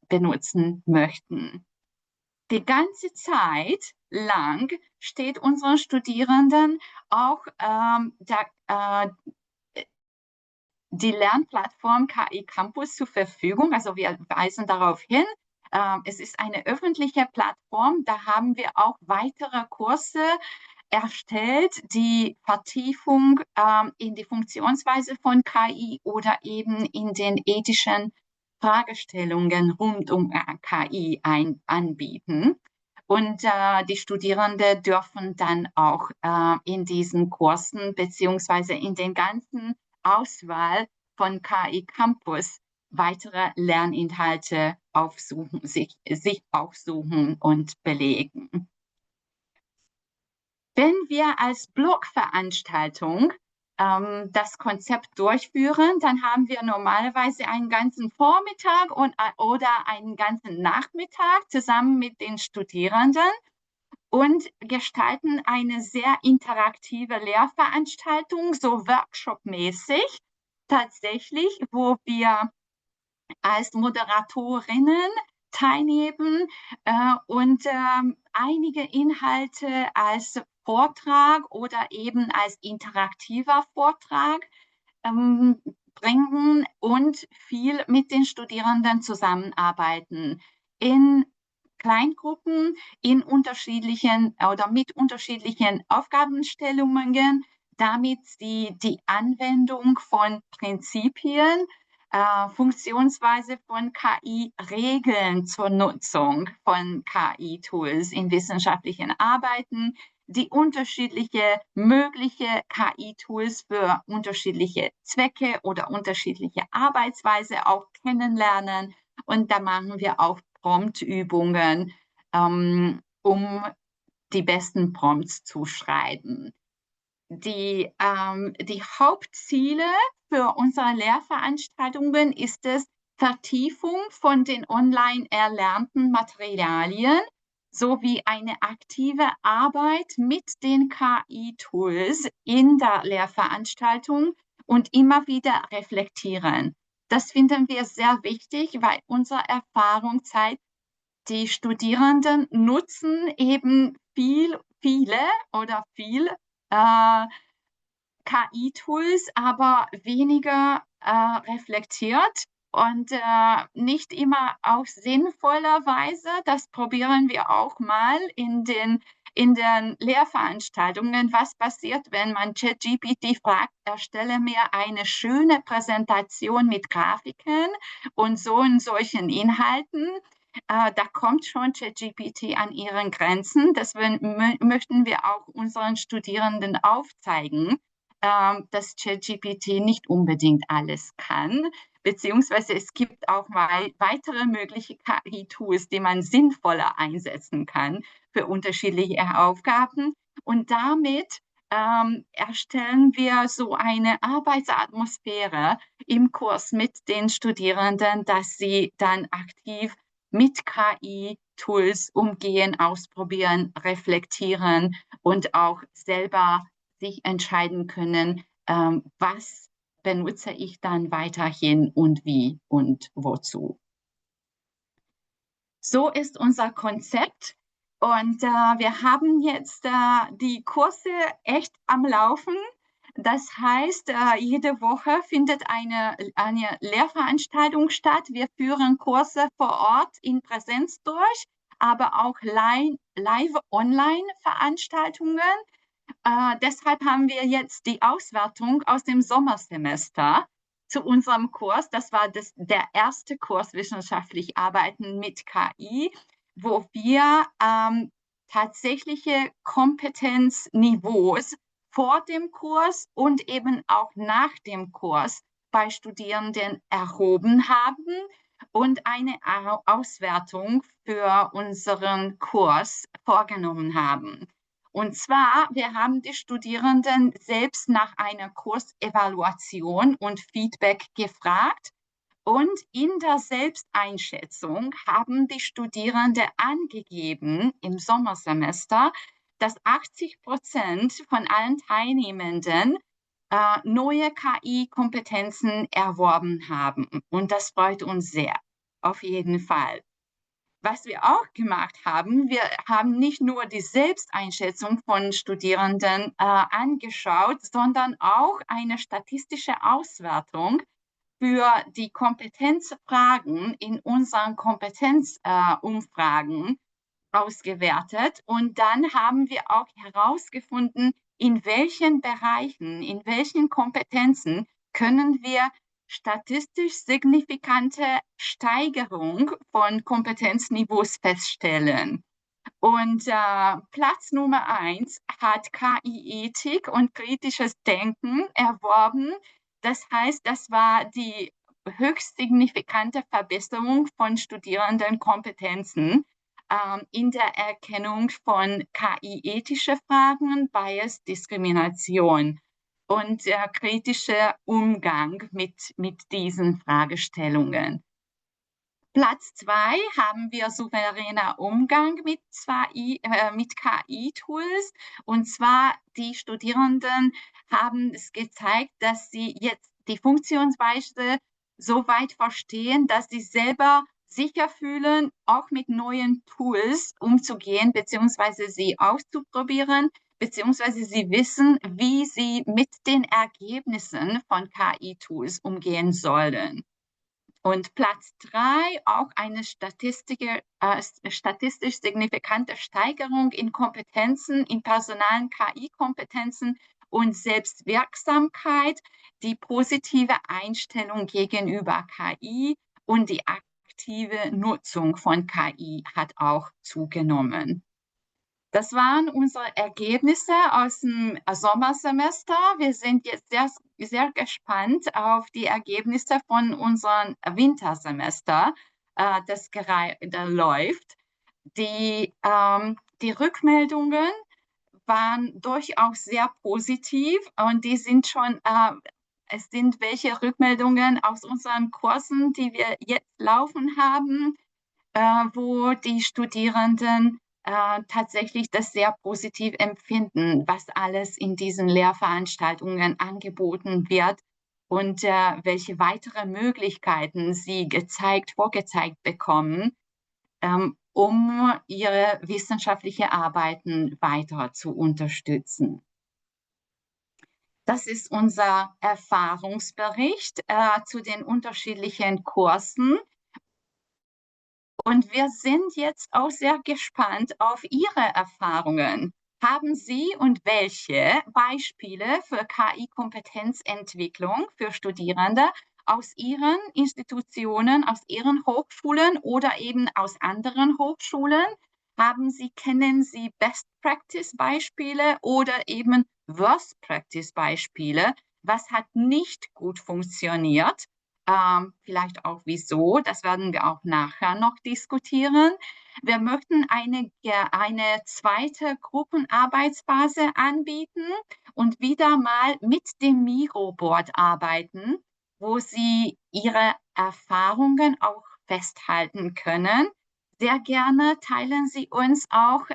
benutzen möchten. Die ganze Zeit lang steht unseren Studierenden auch die Lernplattform KI Campus zur Verfügung. Also wir weisen darauf hin. Es ist eine öffentliche Plattform. Da haben wir auch weitere Kurse erstellt, die Vertiefung in die Funktionsweise von KI oder eben in den ethischen Fragestellungen rund um KI anbieten. Und die Studierenden dürfen dann auch in diesen Kursen beziehungsweise in den ganzen Auswahl von KI Campus weitere Lerninhalte aufsuchen, sich aufsuchen und belegen. Wenn wir als Blockveranstaltung das Konzept durchführen, dann haben wir normalerweise einen ganzen Vormittag oder einen ganzen Nachmittag zusammen mit den Studierenden und gestalten eine sehr interaktive Lehrveranstaltung, so workshopmäßig tatsächlich, wo wir als Moderatorinnen teilnehmen und einige Inhalte als Vortrag oder eben als interaktiver Vortrag bringen und viel mit den Studierenden zusammenarbeiten. In Kleingruppen, in unterschiedlichen oder mit unterschiedlichen Aufgabenstellungen, damit sie die Anwendung von Prinzipien, Funktionsweise von KI, Regeln zur Nutzung von KI-Tools in wissenschaftlichen Arbeiten, die unterschiedliche mögliche KI-Tools für unterschiedliche Zwecke oder unterschiedliche Arbeitsweise auch kennenlernen. Und da machen wir auch Promptübungen, um die besten Prompts zu schreiben. Die Hauptziele für unsere Lehrveranstaltungen ist es, Vertiefung von den online erlernten Materialien sowie eine aktive Arbeit mit den KI-Tools in der Lehrveranstaltung und immer wieder reflektieren. Das finden wir sehr wichtig, weil unsere Erfahrung zeigt, die Studierenden nutzen eben viele viel KI-Tools, aber weniger reflektiert und nicht immer auf sinnvolle Weise. Das probieren wir auch mal in den Lehrveranstaltungen. Was passiert, wenn man ChatGPT fragt, erstelle mir eine schöne Präsentation mit Grafiken und solchen Inhalten? Da kommt schon ChatGPT an ihren Grenzen. Deswegen möchten wir auch unseren Studierenden aufzeigen, dass ChatGPT nicht unbedingt alles kann, beziehungsweise es gibt auch mal weitere mögliche KI-Tools, die man sinnvoller einsetzen kann für unterschiedliche Aufgaben. Und damit erstellen wir so eine Arbeitsatmosphäre im Kurs mit den Studierenden, dass sie dann aktiv mit KI-Tools umgehen, ausprobieren, reflektieren und auch selber sich entscheiden können, was benutze ich dann weiterhin und wie und wozu. So ist unser Konzept und wir haben jetzt die Kurse echt am Laufen. Das heißt, jede Woche findet eine Lehrveranstaltung statt. Wir führen Kurse vor Ort in Präsenz durch, aber auch Live-Online-Veranstaltungen. Deshalb haben wir jetzt die Auswertung aus dem Sommersemester zu unserem Kurs. Das war der erste Kurs Wissenschaftlich Arbeiten mit KI, wo wir tatsächliche Kompetenzniveaus vor dem Kurs und eben auch nach dem Kurs bei Studierenden erhoben haben und eine Auswertung für unseren Kurs vorgenommen haben. Und zwar, wir haben die Studierenden selbst nach einer Kursevaluation und Feedback gefragt. Und in der Selbsteinschätzung haben die Studierenden angegeben im Sommersemester, dass 80% von allen Teilnehmenden neue KI-Kompetenzen erworben haben. Und das freut uns sehr, auf jeden Fall. Was wir auch gemacht haben, wir haben nicht nur die Selbsteinschätzung von Studierenden angeschaut, sondern auch eine statistische Auswertung für die Kompetenzfragen in unseren Kompetenzumfragen ausgewertet. Und dann haben wir auch herausgefunden, in welchen Bereichen, in welchen Kompetenzen können wir statistisch signifikante Steigerung von Kompetenzniveaus feststellen. Und Platz Nummer 1 hat KI-Ethik und kritisches Denken erworben. Das heißt, das war die höchst signifikante Verbesserung von Studierendenkompetenzen in der Erkennung von KI-ethische Fragen, Bias, Diskrimination und kritischer Umgang mit diesen Fragestellungen. Platz 2 haben wir souveräner Umgang mit KI-Tools. Und zwar die Studierenden haben es gezeigt, dass sie jetzt die Funktionsweise so weit verstehen, dass sie selber sicher fühlen, auch mit neuen Tools umzugehen, beziehungsweise sie auszuprobieren, beziehungsweise sie wissen, wie sie mit den Ergebnissen von KI-Tools umgehen sollen. Und Platz 3, auch eine statistisch signifikante Steigerung in Kompetenzen, in personalen KI-Kompetenzen und Selbstwirksamkeit, die positive Einstellung gegenüber KI und die aktive Nutzung von KI hat auch zugenommen. Das waren unsere Ergebnisse aus dem Sommersemester. Wir sind jetzt sehr, sehr gespannt auf die Ergebnisse von unserem Wintersemester, das läuft. Die Rückmeldungen waren durchaus sehr positiv und die sind schon, es sind welche Rückmeldungen aus unseren Kursen, die wir jetzt laufen haben, wo die Studierenden tatsächlich das sehr positiv empfinden, was alles in diesen Lehrveranstaltungen angeboten wird und welche weitere Möglichkeiten sie vorgezeigt bekommen, um ihre wissenschaftliche Arbeiten weiter zu unterstützen. Das ist unser Erfahrungsbericht zu den unterschiedlichen Kursen. Und wir sind jetzt auch sehr gespannt auf Ihre Erfahrungen. Haben Sie und welche Beispiele für KI-Kompetenzentwicklung für Studierende aus Ihren Institutionen, aus Ihren Hochschulen oder eben aus anderen Hochschulen? Kennen Sie Best-Practice-Beispiele oder eben Worst-Practice-Beispiele? Was hat nicht gut funktioniert? Vielleicht auch wieso, das werden wir auch nachher noch diskutieren. Wir möchten eine zweite Gruppenarbeitsphase anbieten und wieder mal mit dem Miro-Board arbeiten, wo Sie Ihre Erfahrungen auch festhalten können. Sehr gerne teilen Sie uns auch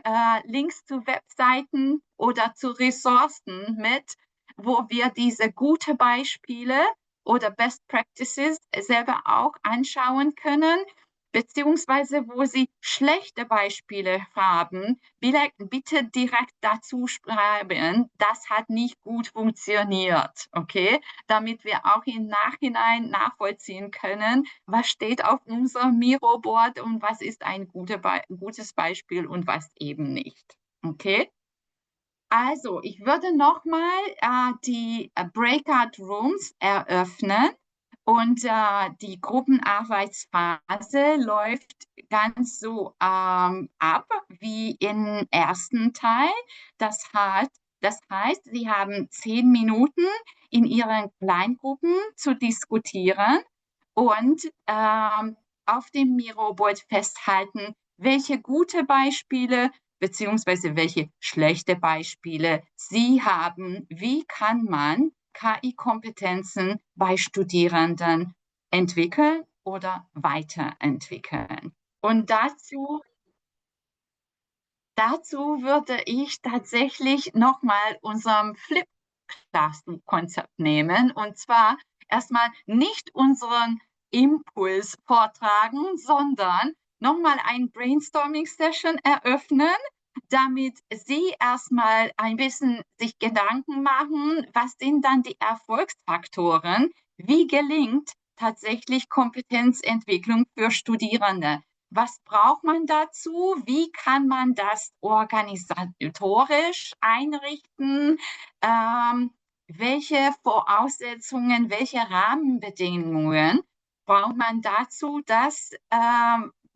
Links zu Webseiten oder zu Ressourcen mit, wo wir diese guten Beispiele oder Best Practices selber auch anschauen können, beziehungsweise wo Sie schlechte Beispiele haben, bitte direkt dazu schreiben, das hat nicht gut funktioniert, okay? Damit wir auch im Nachhinein nachvollziehen können, was steht auf unserem Miro-Board und was ist ein gutes Beispiel und was eben nicht, okay? Also, ich würde nochmal die Breakout Rooms eröffnen und die Gruppenarbeitsphase läuft ganz so ab wie im ersten Teil. Das heißt, Sie haben 10 Minuten in Ihren Kleingruppen zu diskutieren und auf dem Miro-Board festhalten, welche gute Beispiele beziehungsweise welche schlechte Beispiele Sie haben. Wie kann man KI-Kompetenzen bei Studierenden entwickeln oder weiterentwickeln? Und dazu würde ich tatsächlich nochmal unserem Flip-Classroom-Konzept nehmen und zwar erstmal nicht unseren Impuls vortragen, sondern nochmal ein Brainstorming-Session eröffnen, damit Sie erstmal ein bisschen sich Gedanken machen, was sind dann die Erfolgsfaktoren, wie gelingt tatsächlich Kompetenzentwicklung für Studierende. Was braucht man dazu? Wie kann man das organisatorisch einrichten? Welche Voraussetzungen, welche Rahmenbedingungen braucht man dazu, dass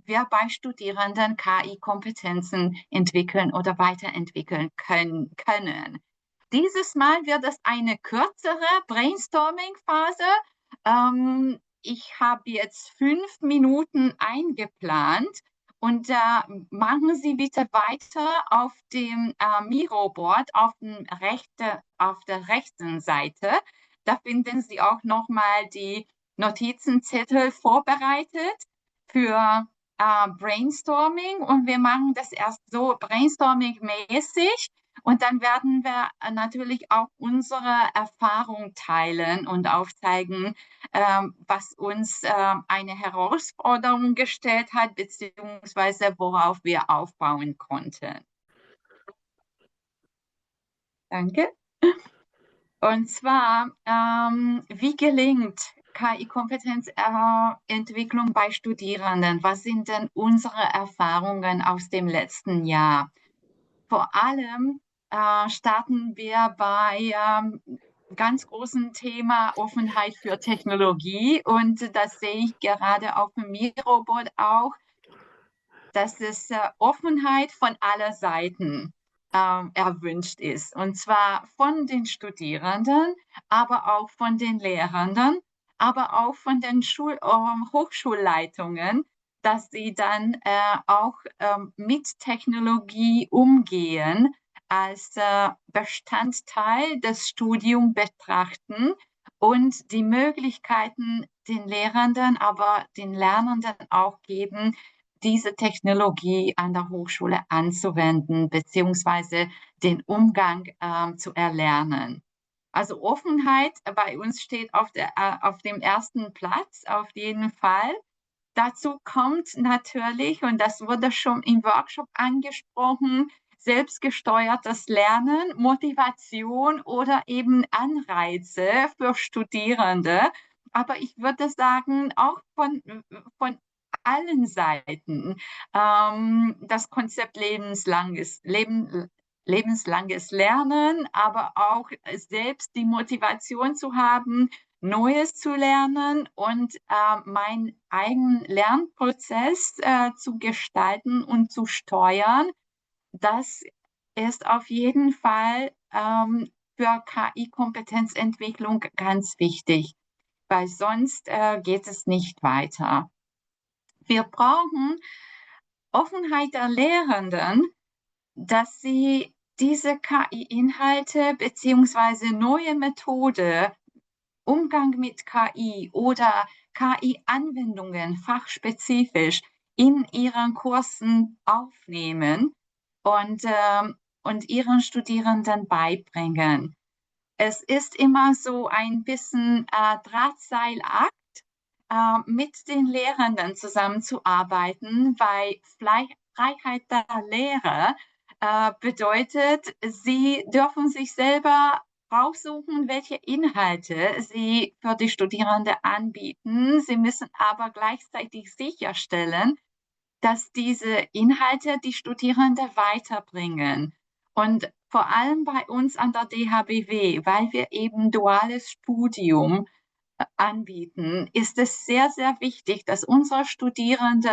wir bei Studierenden KI-Kompetenzen entwickeln oder weiterentwickeln können. Dieses Mal wird es eine kürzere Brainstorming-Phase. Ich habe jetzt 5 Minuten eingeplant und machen Sie bitte weiter auf dem Miro-Board auf der rechten Seite. Da finden Sie auch nochmal die Notizenzettel vorbereitet für Brainstorming und wir machen das erst so Brainstorming-mäßig und dann werden wir natürlich auch unsere Erfahrung teilen und aufzeigen, was uns eine Herausforderung gestellt hat, beziehungsweise worauf wir aufbauen konnten. Danke. Und zwar, wie gelingt KI-Kompetenzentwicklung bei Studierenden? Was sind denn unsere Erfahrungen aus dem letzten Jahr? Vor allem starten wir bei ganz großen Thema Offenheit für Technologie und das sehe ich gerade auf dem Miro-Board auch, dass es Offenheit von aller Seiten erwünscht ist. Und zwar von den Studierenden, aber auch von den Lehrenden, aber auch von den Hochschulleitungen, dass sie dann auch mit Technologie umgehen, als Bestandteil des Studiums betrachten und die Möglichkeiten den Lehrenden, aber den Lernenden auch geben, diese Technologie an der Hochschule anzuwenden, beziehungsweise den Umgang zu erlernen. Also Offenheit bei uns steht auf dem ersten Platz, auf jeden Fall. Dazu kommt natürlich, und das wurde schon im Workshop angesprochen, selbstgesteuertes Lernen, Motivation oder eben Anreize für Studierende. Aber ich würde sagen, auch von allen Seiten. Das Konzept lebenslanges Lernen, aber auch selbst die Motivation zu haben, Neues zu lernen und meinen eigenen Lernprozess zu gestalten und zu steuern. Das ist auf jeden Fall für KI-Kompetenzentwicklung ganz wichtig, weil sonst geht es nicht weiter. Wir brauchen Offenheit der Lehrenden, dass sie diese KI-Inhalte bzw. neue Methode, Umgang mit KI oder KI-Anwendungen fachspezifisch in ihren Kursen aufnehmen und ihren Studierenden beibringen. Es ist immer so ein bisschen Drahtseilakt, mit den Lehrenden zusammenzuarbeiten, weil Freiheit der Lehre bedeutet, sie dürfen sich selber raussuchen, welche Inhalte sie für die Studierenden anbieten. Sie müssen aber gleichzeitig sicherstellen, dass diese Inhalte die Studierenden weiterbringen. Und vor allem bei uns an der DHBW, weil wir eben duales Studium anbieten, ist es sehr, sehr wichtig, dass unsere Studierende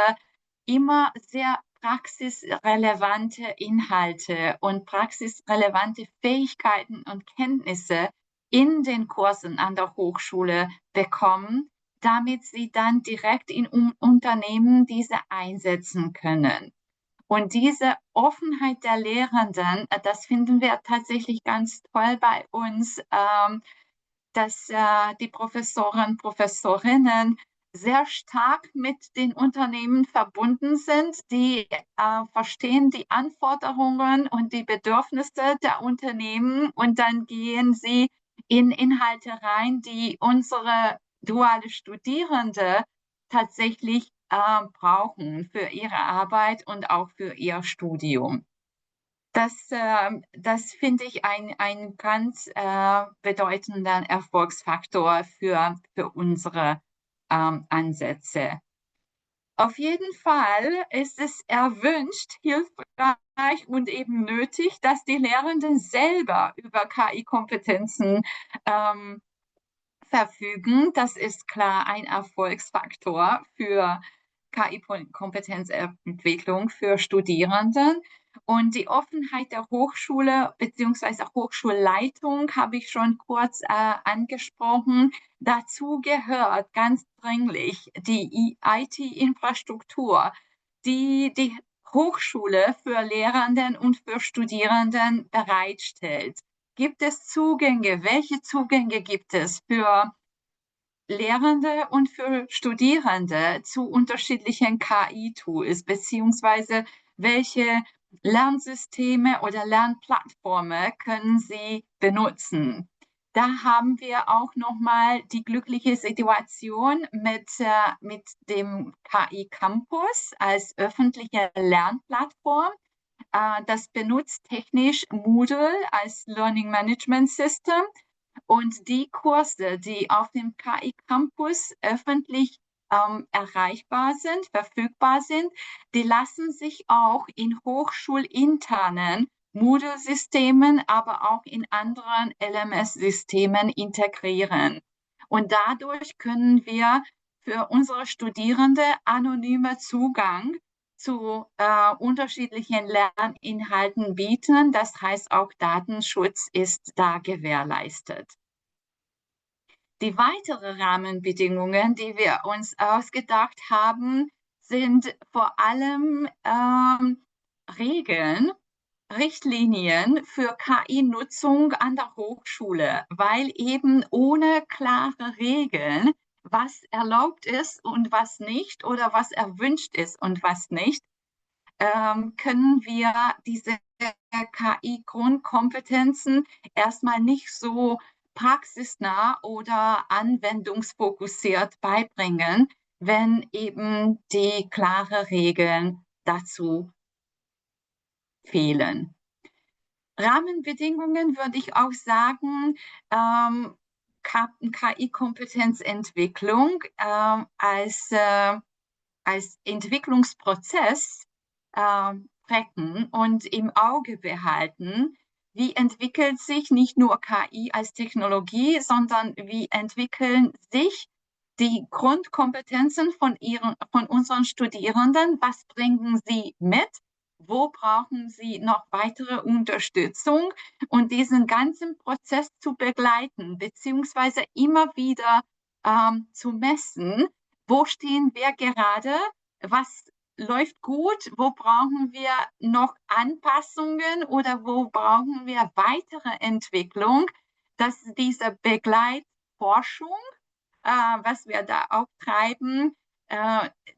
immer sehr praxisrelevante Inhalte und praxisrelevante Fähigkeiten und Kenntnisse in den Kursen an der Hochschule bekommen, damit sie dann direkt in Unternehmen diese einsetzen können. Und diese Offenheit der Lehrenden, das finden wir tatsächlich ganz toll bei uns, dass die Professoren, Professorinnen sehr stark mit den Unternehmen verbunden sind. Die verstehen die Anforderungen und die Bedürfnisse der Unternehmen und dann gehen sie in Inhalte rein, die unsere duale Studierende tatsächlich brauchen für ihre Arbeit und auch für ihr Studium. Das finde ich ein ganz bedeutender Erfolgsfaktor für unsere Ansätze. Auf jeden Fall ist es erwünscht, hilfreich und eben nötig, dass die Lehrenden selber über KI-Kompetenzen verfügen. Das ist klar ein Erfolgsfaktor für KI-Kompetenzentwicklung für Studierenden. Und die Offenheit der Hochschule bzw. Hochschulleitung habe ich schon kurz angesprochen. Dazu gehört ganz dringlich die IT-Infrastruktur, die die Hochschule für Lehrenden und für Studierenden bereitstellt. Gibt es Zugänge? Welche Zugänge gibt es für Lehrende und für Studierende zu unterschiedlichen KI-Tools, beziehungsweise welche Lernsysteme oder Lernplattformen können Sie benutzen? Da haben wir auch nochmal die glückliche Situation mit dem KI Campus als öffentliche Lernplattform. Das benutzt technisch Moodle als Learning Management System. Und die Kurse, die auf dem KI Campus öffentlich erreichbar sind, verfügbar sind, die lassen sich auch in hochschulinternen Moodle-Systemen, aber auch in anderen LMS-Systemen integrieren. Und dadurch können wir für unsere Studierende anonyme Zugang zu unterschiedlichen Lerninhalten bieten. Das heißt, auch Datenschutz ist da gewährleistet. Die weiteren Rahmenbedingungen, die wir uns ausgedacht haben, sind vor allem Regeln, Richtlinien für KI-Nutzung an der Hochschule, weil eben ohne klare Regeln was erlaubt ist und was nicht oder was erwünscht ist und was nicht, können wir diese KI-Grundkompetenzen erstmal nicht so praxisnah oder anwendungsfokussiert beibringen, wenn eben die klaren Regeln dazu fehlen. Rahmenbedingungen würde ich auch sagen, KI-Kompetenzentwicklung als Entwicklungsprozess tracken und im Auge behalten, wie entwickelt sich nicht nur KI als Technologie, sondern wie entwickeln sich die Grundkompetenzen von unseren Studierenden, was bringen sie mit, wo brauchen sie noch weitere Unterstützung und diesen ganzen Prozess zu begleiten, beziehungsweise immer wieder zu messen, wo stehen wir gerade, was läuft gut, wo brauchen wir noch Anpassungen oder wo brauchen wir weitere Entwicklung, dass diese Begleitforschung, was wir da auch treiben,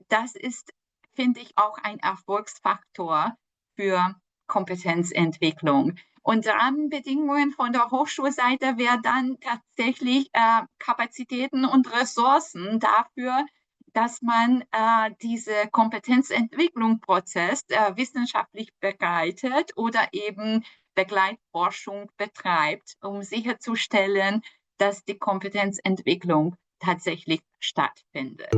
das ist, finde ich, auch ein Erfolgsfaktor für Kompetenzentwicklung. Und Rahmenbedingungen von der Hochschulseite wären dann tatsächlich Kapazitäten und Ressourcen dafür, dass man diese Kompetenzentwicklungsprozess wissenschaftlich begleitet oder eben Begleitforschung betreibt, um sicherzustellen, dass die Kompetenzentwicklung tatsächlich stattfindet.